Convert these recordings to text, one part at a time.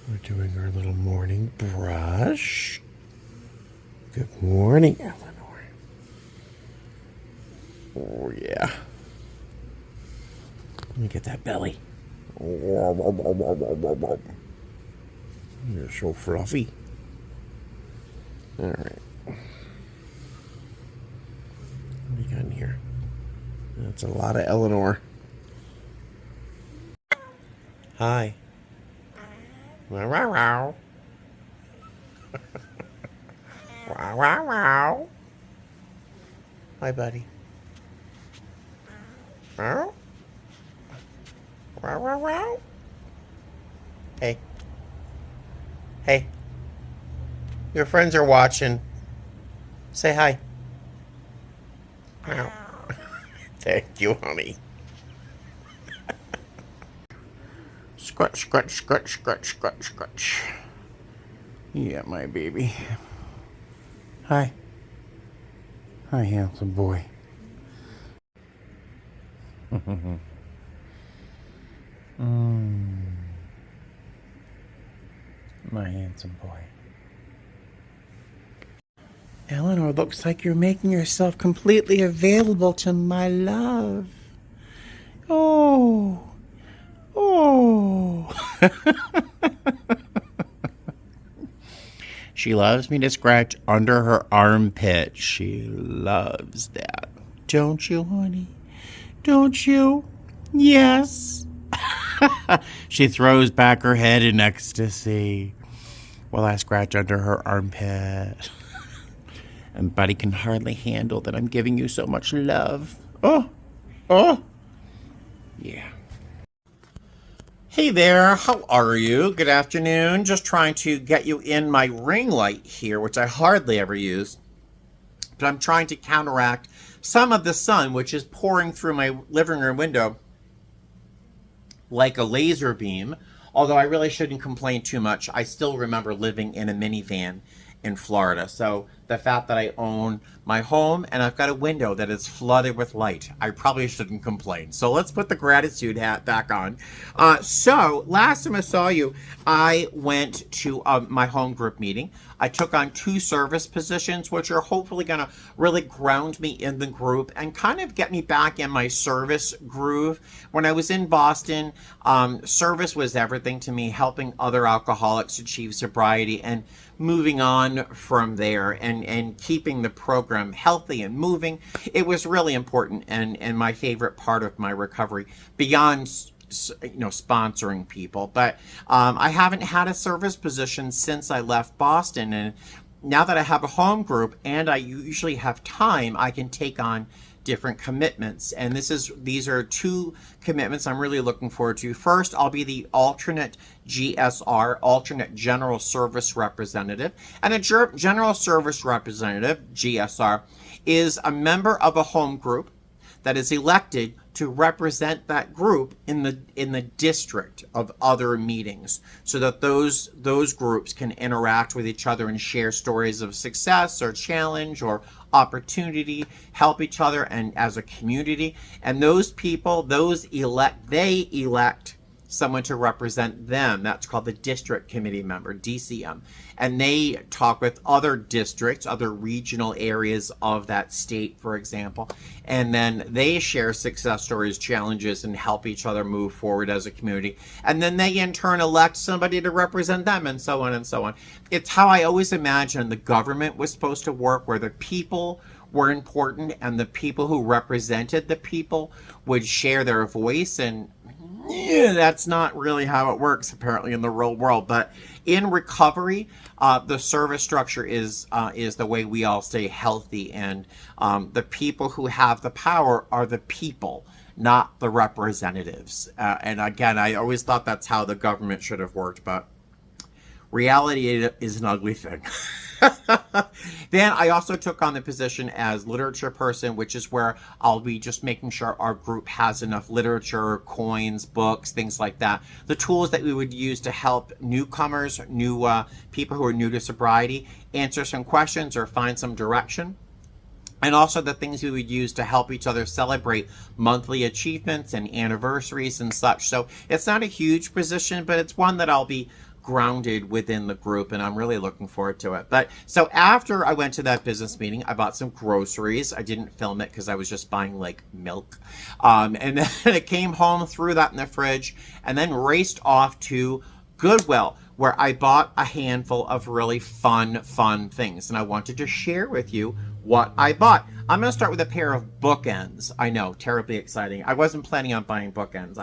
We're doing our little morning brush. Good morning, Eleanor. Oh, yeah. Let me get that belly. You're so fluffy. All right. What do you got in here? That's a lot of Eleanor. Hi. Wow, wow, wow. Wow, wow, wow. Hi, buddy. Wow. Wow, wow, wow. Hey. Hey. Your friends are watching. Say hi. Wow. Thank you, honey. Scratch, scratch, scratch, scratch, scratch, scratch. Yeah, my baby. Hi. Hi, handsome boy. My handsome boy. Eleanor, looks like you're making yourself completely available to my love. Oh. Oh. She loves me to scratch under her armpit. She loves that. Don't you, honey? Don't you? Yes. She throws back her head in ecstasy while I scratch under her armpit. And Buddy can hardly handle that I'm giving you so much love. Oh. Oh. Yeah. Hey there, how are you? Good afternoon. Just trying to get you in my ring light here, which I hardly ever use. But I'm trying to counteract some of the sun, which is pouring through my living room window like a laser beam. Although I really shouldn't complain too much. I still remember living in a minivan in Florida. So the fact that I own my home and I've got a window that is flooded with light, I probably shouldn't complain. So let's put the gratitude hat back on. So last time I saw you, I went to my home group meeting. I took on 2 service positions, which are hopefully going to really ground me in the group and kind of get me back in my service groove. When I was in Boston, service was everything to me, helping other alcoholics achieve sobriety and moving on from there and keeping the program healthy and moving. It was really important and my favorite part of my recovery beyond sponsoring people. But I haven't had a service position since I left Boston, and now that I have a home group and I usually have time, I can take on different commitments, and these are 2 commitments I'm really looking forward to. First, I'll be the alternate GSR, alternate General Service Representative, and a General Service Representative, GSR, is a member of a home group that is elected to represent that group in the district of other meetings, so that those groups can interact with each other and share stories of success or challenge or opportunity, help each other and as a community. And those people, they elect someone to represent them. That's called the district committee member, DCM. And they talk with other districts, other regional areas of that state, for example. And then they share success stories, challenges, and help each other move forward as a community. And then they in turn elect somebody to represent them, and so on and so on. It's how I always imagined the government was supposed to work, where the people were important and the people who represented the people would share their voice. And yeah, that's not really how it works apparently in the real world. But in recovery, the service structure is the way we all stay healthy, and the people who have the power are the people, not the representatives. And again, I always thought that's how the government should have worked, but reality is an ugly thing. Then I also took on the position as literature person, which is where I'll be just making sure our group has enough literature, coins, books, things like that. The tools that we would use to help newcomers, new people who are new to sobriety, answer some questions or find some direction. And also the things we would use to help each other celebrate monthly achievements and anniversaries and such. So it's not a huge position, but it's one that I'll be grounded within the group, and I'm really looking forward to it. But so after I went to that business meeting, I bought some groceries. I didn't film it because I was just buying like milk. And then I came home, threw that in the fridge, and then raced off to Goodwill, where I bought a handful of really fun things. And I wanted to share with you what I bought. I'm going to start with a pair of bookends. I know, terribly exciting. I wasn't planning on buying bookends.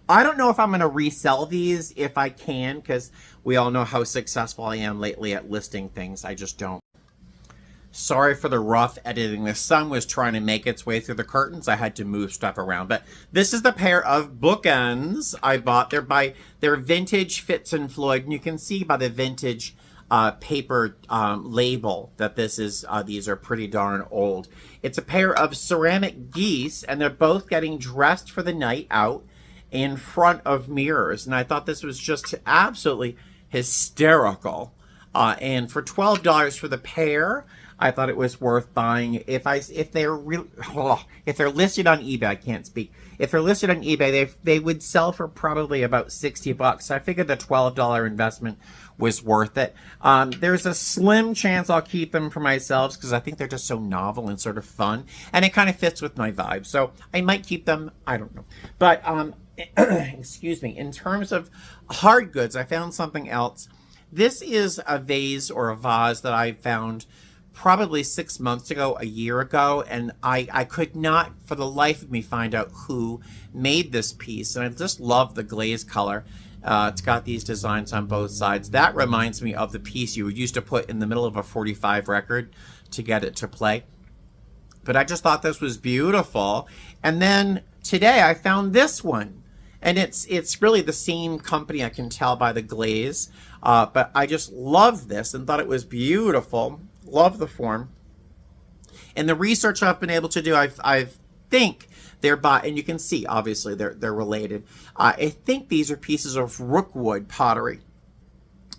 I don't know if I'm going to resell these if I can, because we all know how successful I am lately at listing things. I just don't. Sorry for the rough editing. The sun was trying to make its way through the curtains. I had to move stuff around. But this is the pair of bookends I bought. They're vintage Fitz and Floyd, and you can see by the vintage paper label that these are pretty darn old. It's a pair of ceramic geese, and they're both getting dressed for the night out in front of mirrors. And I thought this was just absolutely hysterical. And for $12 for the pair, I thought it was worth buying. If they're listed on eBay, I can't speak. If they're listed on eBay, they would sell for probably about $60. So I figured the $12 investment was worth it. There's a slim chance I'll keep them for myself because I think they're just so novel and sort of fun, and it kind of fits with my vibe. So I might keep them. I don't know, but excuse me. In terms of hard goods, I found something else. This is a vase or a vase that I found probably 6 months ago, a year ago, and I could not for the life of me find out who made this piece, and I just love the glaze color. It's got these designs on both sides. That reminds me of the piece you used to put in the middle of a 45 record to get it to play. But I just thought this was beautiful. And then today I found this one, and it's really the same company, I can tell by the glaze. But I just love this and thought it was beautiful. Love the form. And the research I've been able to do, I think they're and you can see obviously they're related. I think these are pieces of rookwood pottery,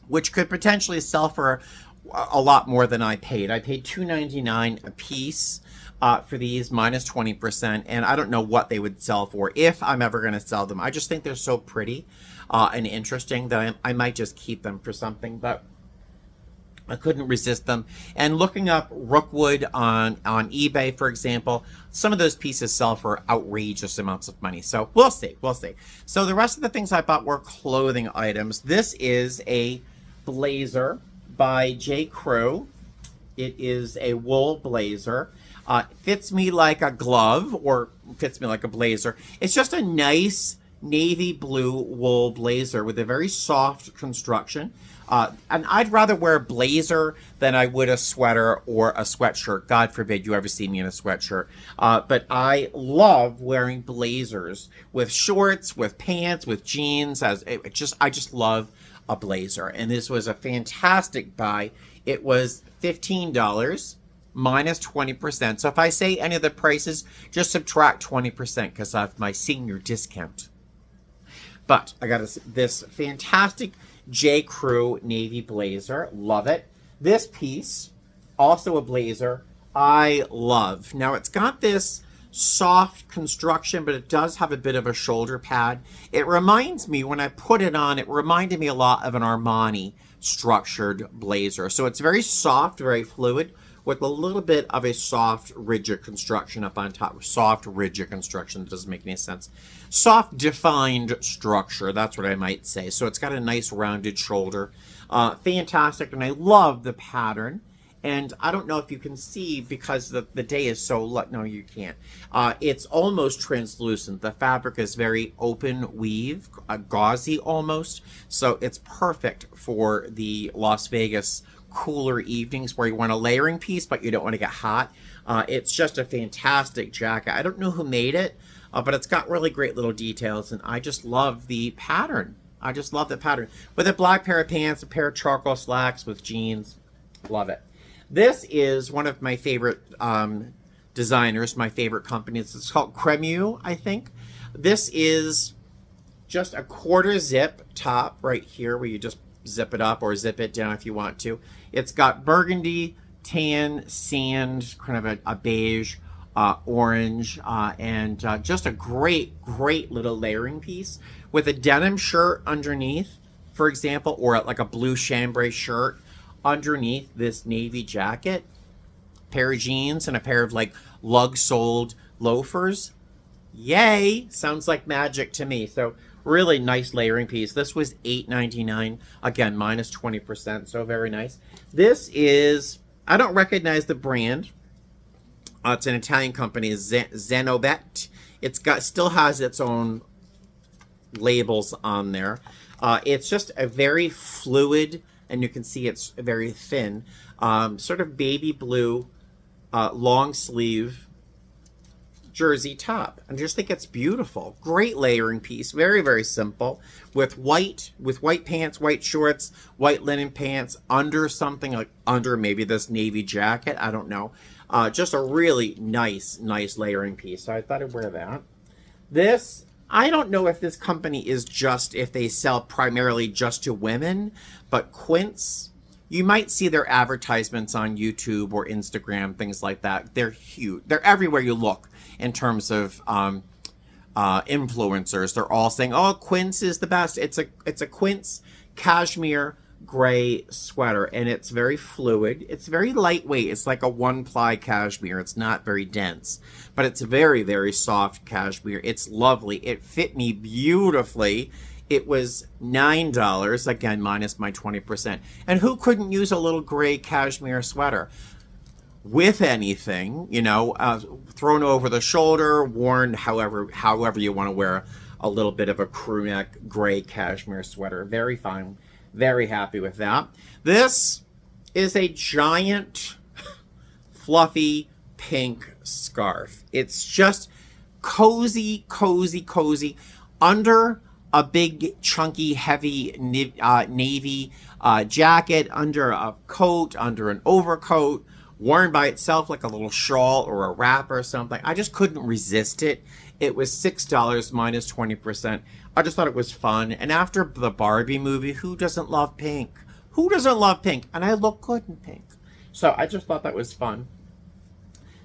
which could potentially sell for a lot more than I paid. I paid $2.99 a piece for these minus 20%, and I don't know what they would sell for if I'm ever going to sell them. I just think they're so pretty and interesting that I might just keep them for something, but I couldn't resist them. And looking up rookwood on eBay, for example, some of those pieces sell for outrageous amounts of money. So we'll see. So the rest of the things I bought were clothing items. This is a blazer by J. Crew. It is a wool blazer. Fits me like a glove, or fits me like a blazer. It's just a nice navy blue wool blazer with a very soft construction. And I'd rather wear a blazer than I would a sweater or a sweatshirt. God forbid you ever see me in a sweatshirt. But I love wearing blazers with shorts, with pants, with jeans. I just love a blazer. And this was a fantastic buy. It was $15 minus 20%. So if I say any of the prices, just subtract 20% because I have my senior discount. But I got this fantastic J. Crew navy blazer. Love it. This piece, also a blazer, I love. Now it's got this soft construction, but it does have a bit of a shoulder pad. It reminds me, when I put it on, it reminded me a lot of an Armani structured blazer. So it's very soft, very fluid, with a little bit of a soft, rigid construction up on top. Soft, rigid construction. That doesn't make any sense. Soft, defined structure. That's what I might say. So it's got a nice rounded shoulder. Fantastic. And I love the pattern. And I don't know if you can see because the day is so light. No, you can't. It's almost translucent. The fabric is very open weave, gauzy almost. So it's perfect for the Las Vegas cooler evenings where you want a layering piece, but you don't want to get hot. It's just a fantastic jacket. I don't know who made it, but it's got really great little details, and I just love the pattern. I just love the pattern. With a black pair of pants, a pair of charcoal slacks with jeans. Love it. This is one of my favorite designers, my favorite companies. It's called Cremu, I think. This is just a quarter zip top right here where you just zip it up or zip it down if you want to. It's got burgundy, tan, sand, kind of a beige, orange, and just a great little layering piece with a denim shirt underneath for example, or like a blue chambray shirt underneath this navy jacket, pair of jeans, and a pair of like lug-soled loafers. Yay! Sounds like magic to me. So really nice layering piece. This was $8.99. Again, minus 20%. So very nice. This is, I don't recognize the brand. It's an Italian company, Zenobet. It's got, still has its own labels on there. It's just a very fluid, and you can see it's very thin, sort of baby blue, long sleeve jersey top. I just think it's beautiful. Great layering piece. Very, very simple. With white pants, white shorts, white linen pants, under something like under maybe this navy jacket. I don't know. Just a really nice layering piece. So I thought I'd wear that. This, I don't know if this company is just, if they sell primarily just to women, but Quince, you might see their advertisements on YouTube or Instagram, things like that. They're huge. They're everywhere you look in terms of influencers. They're all saying, oh, Quince is the best. It's a Quince cashmere gray sweater, and it's very fluid. It's very lightweight. It's like a one-ply cashmere. It's not very dense, but it's very, very soft cashmere. It's lovely. It fit me beautifully. It was $9, again, minus my 20%. And who couldn't use a little gray cashmere sweater with anything, you know, thrown over the shoulder, worn however you want to wear a little bit of a crew neck gray cashmere sweater. Very fine. Very happy with that. This is a giant, fluffy pink scarf. It's just cozy, cozy, cozy. Under a big, chunky, heavy navy jacket, under a coat, under an overcoat, worn by itself like a little shawl or a wrap or something. I just couldn't resist it. It was $6 minus 20%. I just thought it was fun. And after the Barbie movie, who doesn't love pink? Who doesn't love pink? And I look good in pink. So I just thought that was fun.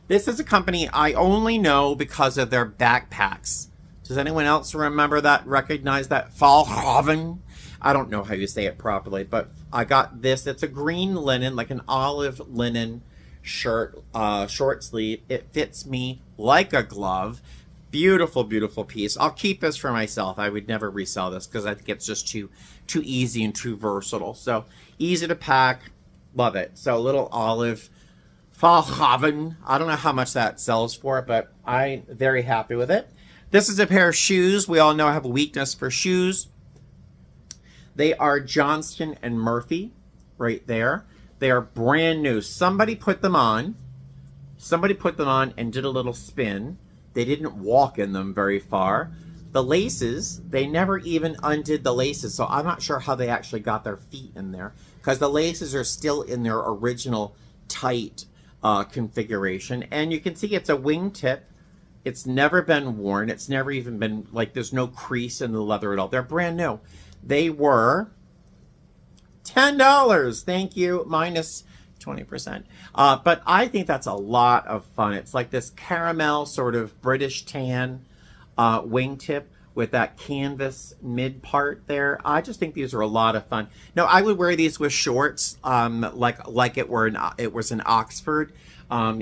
This is a company I only know because of their backpacks. Does anyone else remember that, recognize that? Fallhaven? I don't know how you say it properly, but I got this. It's a green linen, like an olive linen shirt, short sleeve. It fits me like a glove. Beautiful, beautiful piece. I'll keep this for myself. I would never resell this because I think it's just too easy and too versatile. So easy to pack. Love it. So a little olive Fallhaven. I don't know how much that sells for, but I'm very happy with it. This is a pair of shoes. We all know I have a weakness for shoes. They are Johnston & Murphy right there. They are brand new. Somebody put them on. Somebody put them on and did a little spin. They didn't walk in them very far. The laces, they never even undid the laces, so I'm not sure how they actually got their feet in there, because the laces are still in their original tight configuration. And you can see it's a wingtip. It's never been worn. It's never even been, like, there's no crease in the leather at all. They're brand new. They were $10. Thank you. Minus 20%. But I think that's a lot of fun. It's like this caramel sort of British tan wingtip with that canvas mid part there. I just think these are a lot of fun. Now, I would wear these with shorts, like it was in Oxford.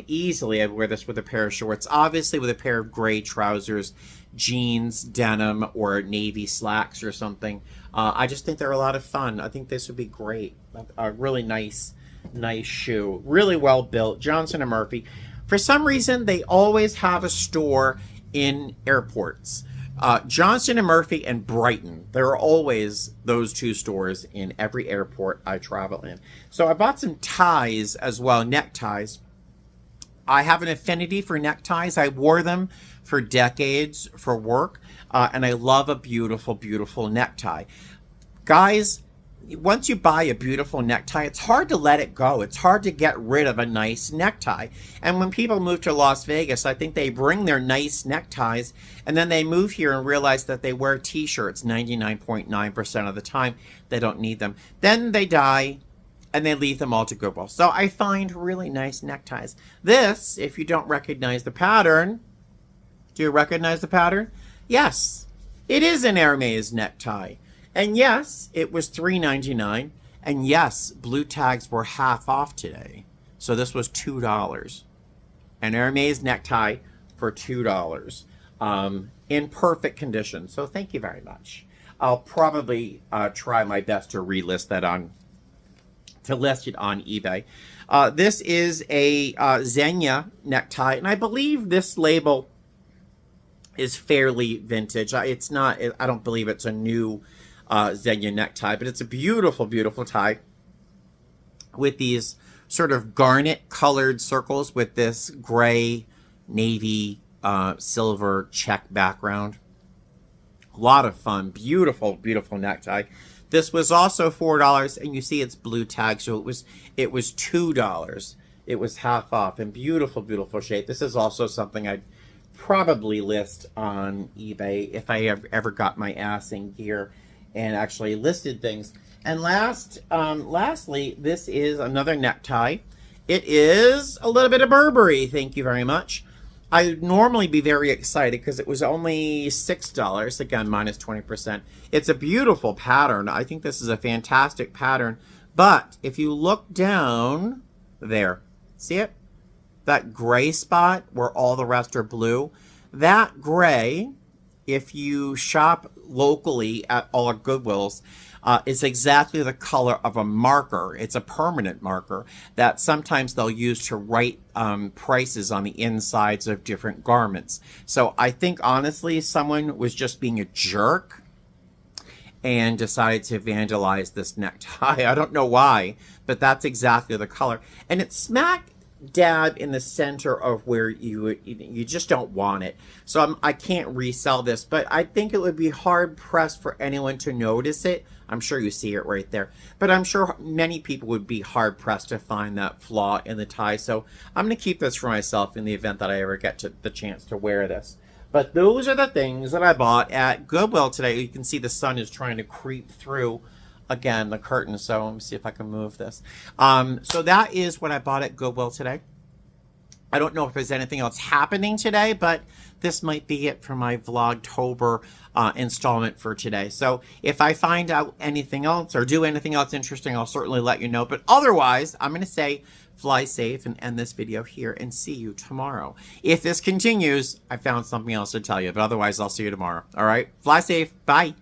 Easily, I'd wear this with a pair of shorts. Obviously, with a pair of gray trousers, jeans, denim, or navy slacks or something. I just think they're a lot of fun. I think this would be great. A really nice shoe. Really well built. Johnston & Murphy. For some reason, they always have a store in airports. Johnston & Murphy and Brighton. There are always those two stores in every airport I travel in. So I bought some ties as well, neckties. I have an affinity for neckties. I wore them for decades for work, and I love a beautiful, beautiful necktie. Guys, once you buy a beautiful necktie, it's hard to let it go. It's hard to get rid of a nice necktie. And when people move to Las Vegas, I think they bring their nice neckties, and then they move here and realize that they wear t-shirts 99.9% of the time. They don't need them. Then they die, and they leave them all to Goodwill. So I find really nice neckties. This, if you don't recognize the pattern, do you recognize the pattern? Yes, it is an Hermes necktie. And yes, it was $3.99. And yes, blue tags were half off today. So this was $2. An Hermes necktie for $2. In perfect condition. So thank you very much. I'll probably try my best to list it on eBay. This is a Xenia necktie, and I believe this label is fairly vintage. It's not. I don't believe it's a new Xenia necktie, but it's a beautiful, beautiful tie with these sort of garnet colored circles with this gray, navy, silver check background. A lot of fun. Beautiful, beautiful necktie. This was also $4, and you see it's blue tag, so it was $2. It was half off, and beautiful, beautiful shape. This is also something I'd probably list on eBay if I ever got my ass in gear and actually listed things. And lastly, this is another necktie. It is a little bit of Burberry. Thank you very much. I'd normally be very excited because it was only $6, again, minus 20%. It's a beautiful pattern. I think this is a fantastic pattern. But if you look down there, see it? That gray spot where all the rest are blue, that gray, if you shop locally at all our Goodwills, is exactly the color of a marker. It's a permanent marker that sometimes they'll use to write prices on the insides of different garments. So I think, honestly, someone was just being a jerk and decided to vandalize this necktie. I don't know why, but that's exactly the color. And it's smack dab in the center of where you just don't want it. So I can't resell this, but I think it would be hard pressed for anyone to notice it. I'm sure you see it right there, but I'm sure many people would be hard pressed to find that flaw in the tie. So I'm going to keep this for myself in the event that I ever get the chance to wear this. But those are the things that I bought at Goodwill today. You can see the sun is trying to creep through again the curtain, so let me see if I can move this. So that is what I bought at Goodwill today. I don't know if there's anything else happening today, but this might be it for my Vlogtober installment for today. So if I find out anything else or do anything else interesting, I'll certainly let you know. But otherwise, I'm going to say fly safe and end this video here and see you tomorrow. If this continues, I found something else to tell you, but otherwise I'll see you tomorrow. All right, fly safe. Bye.